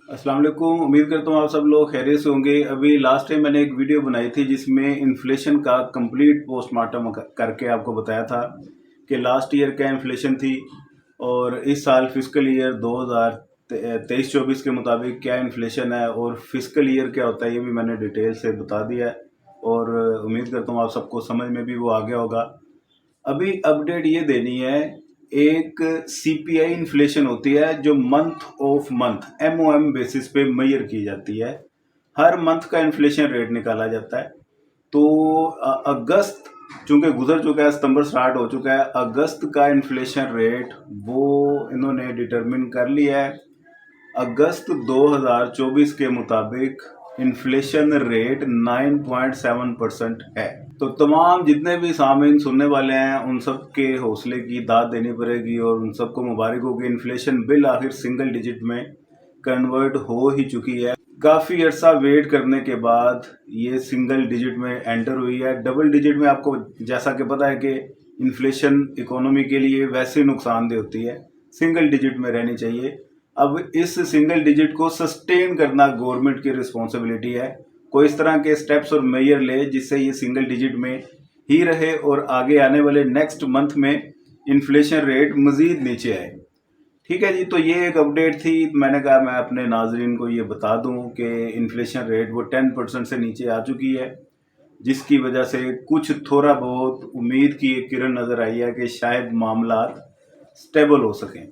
अस्सलाम वालेकुम। उम्मीद करता हूँ आप सब लोग खैरियत से होंगे। अभी लास्ट टाइम मैंने एक वीडियो बनाई थी जिसमें इन्फ्लेशन का कंप्लीट पोस्टमार्टम करके आपको बताया था कि लास्ट ईयर क्या इन्फ्लेशन थी और इस साल फिस्कल ईयर 2023-24 के मुताबिक क्या इन्फ्लेशन है और फिस्कल ईयर क्या होता है, ये भी मैंने डिटेल से बता दिया है और उम्मीद करता हूँ आप सबको समझ में भी वो आ गया होगा। अभी अपडेट ये देनी है, एक सीपीआई इन्फ्लेशन होती है जो month of month MOM basis पे मेजर की जाती है। हर मंथ का इन्फ्लेशन रेट निकाला जाता है। तो अगस्त चूंकि गुजर चुका है, सितंबर स्टार्ट हो चुका है, अगस्त का इन्फ्लेशन रेट वो इन्होंने डिटरमिन कर लिया है। अगस्त 2024 के मुताबिक इन्फ्लेशन रेट 9.7% है। तो तमाम जितने भी सामीन सुनने वाले हैं उन सब के हौसले की दाद देनी पड़ेगी और उन सबको मुबारक हो कि इन्फ्लेशन बिल आखिर सिंगल डिजिट में कन्वर्ट हो ही चुकी है। काफ़ी अर्सा वेट करने के बाद ये सिंगल डिजिट में एंटर हुई है। डबल डिजिट में आपको जैसा कि पता है कि इन्फ्लेशन इकोनॉमी के लिए वैसे नुकसानदेह होती है, सिंगल डिजिट में रहनी चाहिए। अब इस सिंगल डिजिट को सस्टेन करना गवर्नमेंट की रिस्पॉन्सिबिलिटी है। कोई इस तरह के स्टेप्स और मेजर ले जिससे ये सिंगल डिजिट में ही रहे और आगे आने वाले नेक्स्ट मंथ में इन्फ्लेशन रेट मज़ीद नीचे आए। ठीक है जी, तो ये एक अपडेट थी। मैंने कहा मैं अपने नाजरीन को ये बता दूं कि इन्फ्लेशन रेट वो 10% से नीचे आ चुकी है, जिसकी वजह से कुछ थोड़ा बहुत उम्मीद की एक किरण नज़र आई है कि शायद मामला स्टेबल हो सकें।